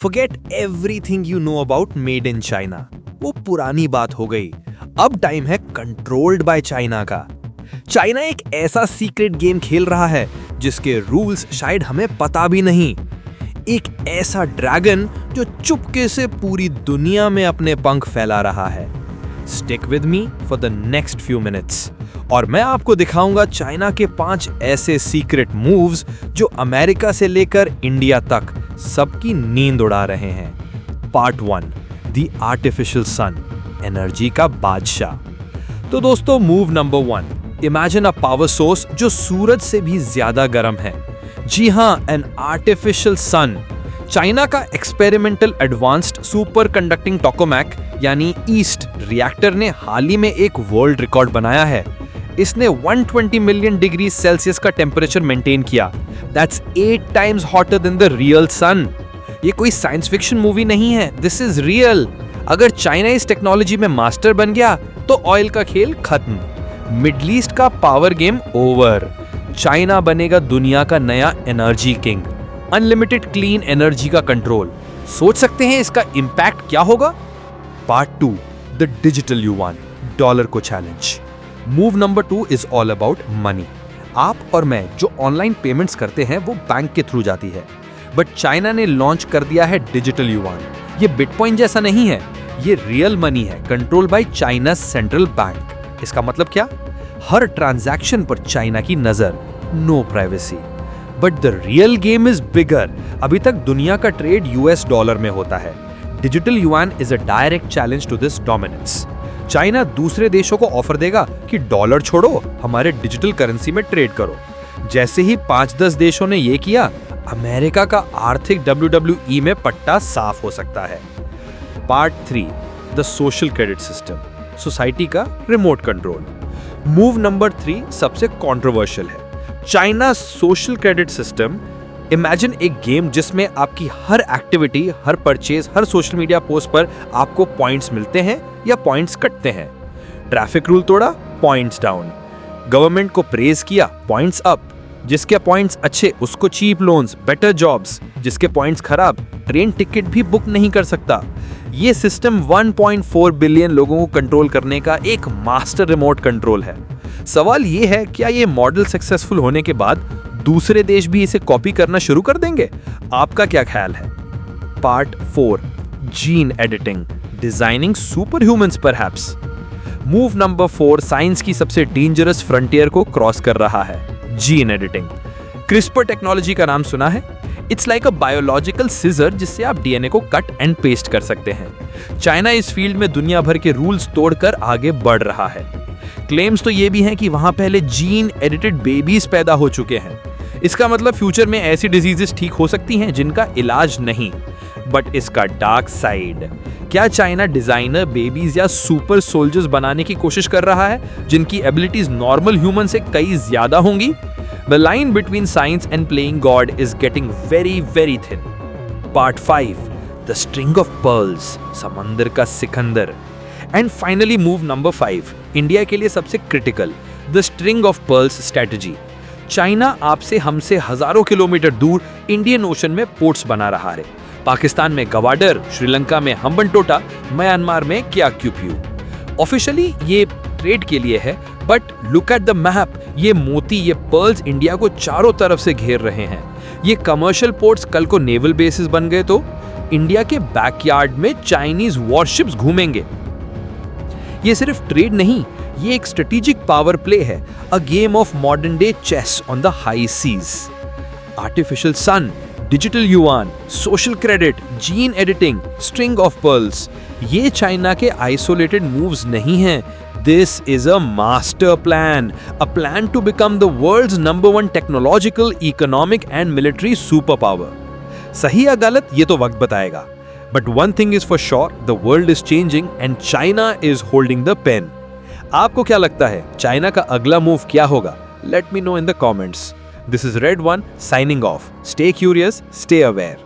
Forget everything you know about made in China. वो पुरानी बात हो गई। अब टाइम है कंट्रोल्ड बाय चाइना का। चाइना एक ऐसा सीक्रेट गेम खेल रहा है जिसके रूल्स शायद हमें पता भी नहीं। एक ऐसा ड्रैगन जो चुपके से पूरी दुनिया में अपने पंख फैला रहा है। Stick with me for the next few minutes और मैं आपको दिखाऊंगा चाइना के 5 ऐसे सीक्रेट मूव्स जो अमेरिका से लेकर इंडिया तक सबकी नींद उड़ा रहे हैं। Part 1, the artificial sun, energy का बादशाह। तो दोस्तों, move number 1, imagine a power source जो सूरज से भी ज्यादा गर्म है। जी हाँ, एन आर्टिफिशियल सन। चाइना का experimental advanced super conducting tokamak यानी ईस्ट रिएक्टर ने हाल ही में एक वर्ल्ड रिकॉर्ड बनाया है। इसने 120 मिलियन डिग्री सेल्सियस का टेम्परेचर मेंटेन किया। That's 8 times hotter than the real sun. ये कोई साइंस फिक्शन मूवी नहीं है, दिस इज रियल। अगर चाइना इस टेक्नोलॉजी में मास्टर बन गया तो ऑयल का खेल खत्म, मिडल ईस्ट का पावर गेम ओवर। चाइना बनेगा दुनिया का नया energy king. Unlimited clean energy का कंट्रोल। सोच सकते हैं इसका इंपैक्ट क्या होगा? Part 2, the digital yuan, dollar को challenge. Move number 2 is all about money. आप और मैं जो ऑनलाइन पेमेंट्स करते हैं वो बैंक के थ्रू जाती है, बट चाइना ने लॉन्च कर दिया है डिजिटल युआन। ये बिटकॉइन जैसा नहीं है, ये रियल मनी है, control by China central bank. इसका मतलब क्या? हर ट्रांजैक्शन पर चाइना की नजर, no privacy. But the real game is bigger. अभी तक दुनिया का ट्रेड यूएस डॉलर में होता है। Digital yuan is a direct challenge to this dominance. China दूसरे देशों को ऑफर देगा कि डॉलर छोड़ो, हमारे डिजिटल करेंसी में ट्रेड करो। जैसे ही 5-10 देशों ने ये किया, अमेरिका का आर्थिक WWE में पट्टा साफ हो सकता है। Part 3, the social credit system, society का रिमोट कंट्रोल। मूव नंबर 3 सबसे कंट्रोवर्शियल है। China social credit system. Imagine एक गेम जिसमें आपकी हर एक्टिविटी, हर परचेज, हर सोशल मीडिया पोस्ट पर आपको पॉइंट्स मिलते हैं या पॉइंट्स कटते हैं। ट्रैफिक रूल तोड़ा, पॉइंट्स डाउन। गवर्नमेंट को प्रेज किया, पॉइंट्स अप। जिसके पॉइंट्स अच्छे उसको चीप लोन्स, बेटर जॉब्स। जिसके पॉइंट्स खराब, ट्रेन टिकट भी बुक नहीं कर सकता। ये सिस्टम 1.4 बिलियन लोगों को कंट्रोल करने का एक मास्टर रिमोट कंट्रोल है। सवाल ये है, क्या ये मॉडल सक्सेसफुल होने के बाद दूसरे देश भी इसे कॉपी करना शुरू कर देंगे? आपका क्या ख्याल है? Part 4, gene editing, designing super humans perhaps. Move number 4 science की सबसे डेंजरस फ्रंटियर को क्रॉस कर रहा है, जीन एडिटिंग। क्रिस्पर टेक्नोलॉजी का नाम सुना है? It's like a biological scissor जिससे आप डीएनए को कट एंड पेस्ट कर सकते हैं। चाइना इस फील्ड में दुनिया भर के रूल्स तोड़कर आगे बढ़ रहा है। क्लेम्स तो ये भी हैं कि वहां पहले जीन एडिटेड बेबीज पैदा हो चुके हैं। इसका मतलब फ्यूचर में ऐसी डिजीजेस ठीक हो सकती हैं जिनका इलाज नहीं। बट इसका डार्क साइड, क्या चाइना डिजाइनर बेबीज या सुपर सोल्जर्स बनाने की कोशिश कर रहा है जिनकी एबिलिटीज नॉर्मल ह्यूमन से कई ज्यादा होंगी? The line between science and playing God is getting very, very thin. Part 5, the string of pearls, समंदर का Sikandar. And finally, move number 5, India के लिए सबसे critical, the string of pearls strategy. China आपसे हमसे हजारों किलोमीटर दूर इंडियन ओशन में पोर्ट्स बना रहा है। पाकिस्तान में गवाडर, श्रीलंका में हम्बनटोटा, म्यांमार में क्याक्यूप्यू। ऑफिशियली ये ट्रेड के लिए है, but look at the map. ये मोती, ये पर्ल्स इंडिया को चारों तरफ से घेर रहे हैं। ये कमर्शियल पोर्ट्स कल को नेवल बेसिस बन गए तो इंडिया के बैकयार्ड में चाइनीज वॉरशिप्स घूमेंगे। ये सिर्फ ट्रेड नहीं, ये एक स्ट्रेटेजिक पावर प्ले है, a game of modern day chess on the high seas. Artificial sun, digital yuan, social credit, gene editing, string of pearls, ये चाइना के आइसोलेटेड मूव्स नहीं हैं। This is a master plan, a plan to become the world's number 1 technological, economic and military superpower. सही या गलत ये तो वक्त बताएगा। But one thing is for sure, the world is changing and China is holding the pen. आपको क्या लगता है चाइना का अगला मूव क्या होगा? Let me know in the comments. This is Red One signing off. Stay curious, stay aware.